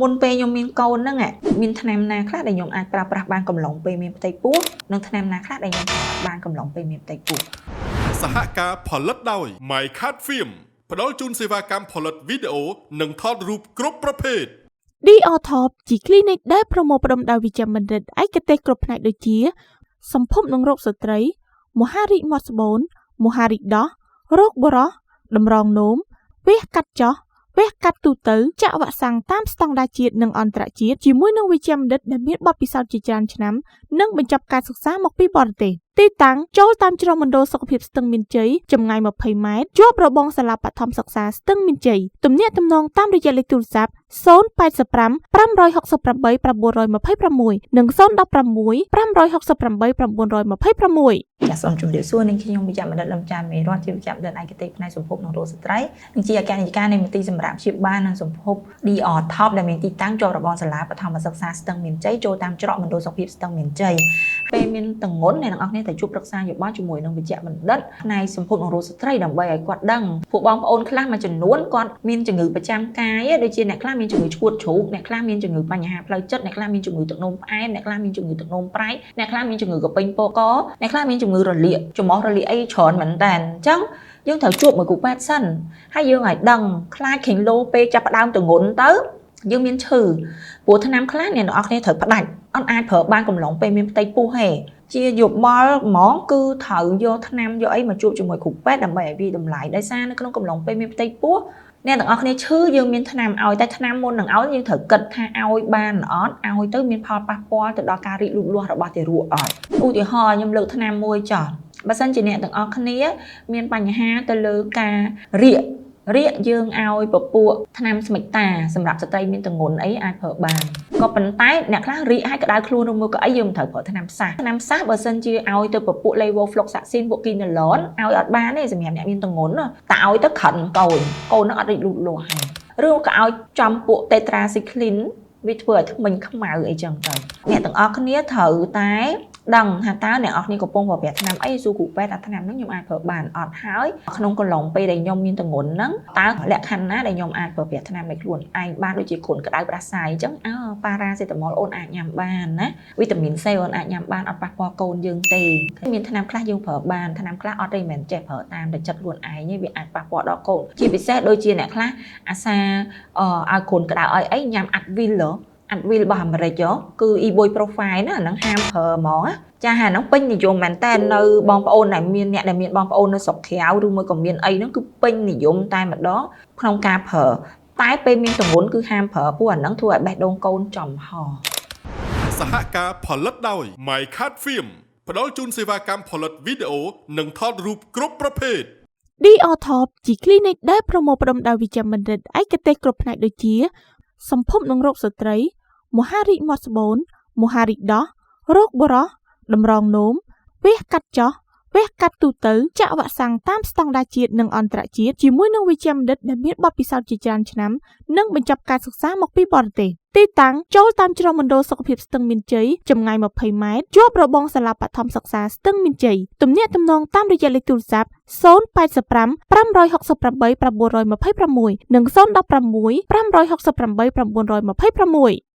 មុនពេលខ្ញុំមានកូនហ្នឹងមានថ្នាំណាខ្លះដែលខ្ញុំអាចប្រើប្រាស់បានកំឡុងពេលមានផ្ទៃពោះនិងថ្នាំណាខ្លះដែលខ្ញុំបានកំឡុងពេលមានផ្ទៃពោះសហការផលិតដោយ My Cat Film ផ្ដល់ជូនសេវាកម្មផលិតវីដេអូនិងថតរូបគ្រប់ប្រភេទ DOTOP ជា clinic ដែលប្រមូលផ្ដុំដោយវិជ្ជបណ្ឌិតឯកទេសគ្រប់ផ្នែកដូចជាសម្ភពនិងរោគស្ត្រីមហារីកមាត់ស្បូនមហារីកដោះរោគបុរសតម្រងនោមវះកាត់ចោះវះកាត់ទូទៅចាក់វ៉ាក់សាំងតាមស្តង់ដារជាតិនិងអន្តរជាតិជាមួយនឹងវិជ្ជាបណ្ឌិតដែលមានបទពិសោធន៍ជាច្រើនឆ្នាំនិងបញ្ចប់ការសិក្សាមកពីបរទេសទីតាំងចូលតាមច្រកមណ្ឌលសុខភាពស្ទឹងមានជ័យចម្ងាយ20ម៉ែត្រជាប់របងសាលាបឋមសិក្សាស្ទឹងមានជ័យទំនាក់ទំនងតាមរយៈលេខទូរស័ព្ទ085 568 926និង016 568 926ចាសសូមជម្រាបសួរនឹងខ្ញុំវិជ្ជបណ្ឌិតលំចាមេរតជាវិជ្ជបណ្ឌិតឯកទេសផ្នែកសម្ភពនិងរោគស្ត្រីនិងជាអគ្គនាយិកានៃមន្ទីរសម្រាប់ព្យាបាលនិងសម្ភព DOTOP ដែលមានទីតាំងជាប់របងសាលាបឋមសិក្សាស្ទឹងមានជ័យចូលតាមច្រកមណ្ឌលសុខភាពស្ទឹងមានជ័យពេលមានទម្ងន់អ្នកទាំងអស់គ្នាទៅជួបប្រឹក្សាយោបល់ជាមួយនឹងវិជ្ជបណ្ឌិតផ្នែកសម្ភពនិងរោគស្ត្រីដើម្បីឲ្យគាត់ដឹងពួកបងប្អូនខ្លះមួយចំនួនគាត់មានជំងឺប្រចាំកាយដូចជាអ្នកខ្លះមានជំងឺឈួតជ្រូកអ្នកខ្លះមានជំងឺបញ្ហាផ្លូវចិត្តអ្នកខ្លះមានជំងឺទឹកនោមផ្អែមអ្នកខ្លះមានជំងឺទឹកនោមប្រៃអ្នកខ្លះមានជំងឺកពេញពោះកអ្នកខ្លះមានជំងឺរលាកច្រមុះរលាកអីច្រើនមែនតើអញ្ចឹងយើងត្រូវជួបមួយគ្រូពេទ្យសិនហើយយើងឲ្យដឹងខ្លាចខេងលោពេលចាប់ផ្ដើមទម្ងន់ទៅយើងមានឈឺព្រោះថ្នាំខ្លះអ្នកនរអគ្នាត្រូវផ្ដាច់អត់អាចប្រើបានកំឡុងពេលមានផ្ទៃពោះទេជាយោបល់ហ្មងគឺត្រូវយកថ្នាំយកអីមកជួបជាមួយគ្រូពេទ្យដើម្បីឲ្យវាតម្លៃដោយសារនៅក្នុងកំឡុងពេលមានផ្ទៃពោះអ្នកទាំងអស់គ្នាឈឺយើងមានថ្នាំឲ្យតែថ្នាំមុននឹងឲ្យយើងត្រូវគិតថាឲ្យបានអត់ឲ្យទៅមានផលប៉ះពាល់ទៅដល់ការរីកលូតលាស់របស់ទារកអត់ឧទាហរណ៍ខ្ញុំលើកថ្នាំមួយចោះបើសិនជាអ្នកទាំងអស់គ្នាមានបញ្ហាទៅលើការរាកយើងឲ្យពពួកថ្នាំស្មិចតាសម្រាប់ស្ត្រីមានទម្ងន់អីអាចប្រើបានក៏ប៉ុន្តែអ្នកខ្លះរាកឲ្យក្តៅខ្លួនឬមួយក៏អីយើងមិនត្រូវប្រើថ្នាំសះបើសិនជាឲ្យទៅពពួក levofloxacin ពួក quinolone ឲ្យអត់បានទេសម្រាប់អ្នកមានទម្ងន់តែឲ្យទៅក្រិនកូននឹងអត់រីកលូតលាស់ហើយឬក៏ឲ្យចំពួក tetracycline វាធ្វើឲ្យធ្មេញខ្មៅអីចឹងទៅអ្នកទាំងអស់គ្នាត្រូវតែដឹងថាតើអ្នកនរគ្នាកំពុងប្រើប្រាស់ថ្នាំអីសួរគ្រូពេទ្យថាថ្នាំហ្នឹងខ្ញុំអាចប្រើបានអត់ហើយក្នុងកន្លងពេលដែលខ្ញុំមានទម្ងន់ហ្នឹងតើលក្ខខណ្ឌណាដែលខ្ញុំអាចប្រើប្រាស់ថ្នាំឲ្យខ្លួនឯងបានដូចជាគ្រុនក្តៅផ្ដាសាយអញ្ចឹងប៉ារ៉ាសេតាមុលអូនអាចញ៉ាំបានណាវីតាមីន C អូនអាចញ៉ាំបានអត់ប៉ះពាល់កូនយើងទេមានថ្នាំខ្លះយើងប្រើបានថ្នាំខ្លះអត់ទេមិនមែនចេះប្រើតាមតែចិត្តខ្លួនឯងទេវាអាចប៉ះពាល់ដល់កូនជាពិសេសដូចជាអ្នកខ្លះអាសាឲ្យគ្រុនក្តៅឲ្យអីញ៉ាំអាត់វីលរបស់អាមេរិកគឺ ibuprofen ណាហ្នឹងហាមប្រើហ្មងចាហាហ្នឹងពេញនិយមមែនតើនៅបងប្អូនដែលមានអ្នកដែលមានបងប្អូននៅស្រុកក្រៅឬមួយក៏មានអីហ្នឹងគឺពេញនិយមតែម្ដងក្នុងការប្រើតែពេលមានទម្ងន់គឺហាមប្រើព្រោះអាហ្នឹងធ្វើឲ្យបេះដូងកូនចំហសហការផលិតដោយ My Cat Film ផ្ដល់ជូនសេវាកម្មផលិតវីដេអូនិងថតរូបគ្រប់ប្រភេទ DOTOP ជា clinic ដែលប្រមូលផ្ដុំដោយវិជ្ជាបណ្ឌិតឯកទេសគ្រប់ផ្នែកដូចជាសម្ភពនិងរោគស្ត្រីមហារីកមាត់ស្បូនមហារីកដោះរោគបុរសតម្រងនោមវះកាត់ចោះវះកាត់ទូទៅចាក់វ៉ាក់សាំងតាមស្តង់ដារជាតិនិងអន្តរជាតិជាមួយនឹងវិជ្ជាបណ្ឌិតដែលមានបទពិសោធន៍ជាច្រើនឆ្នាំនិងបញ្ចប់ការសិក្សាមកពីបរទេសទីតាំងចូលតាមច្រកមណ្ឌលសុខភាពស្ទឹងមានជ័យចម្ងាយ20ម៉ែត្រជាប់របងសាលាបឋមសិក្សាស្ទឹងមានជ័យទំនាក់ទំនងតាមរយៈលេខទូរស័ព្ទ085 568 926និង016 568 926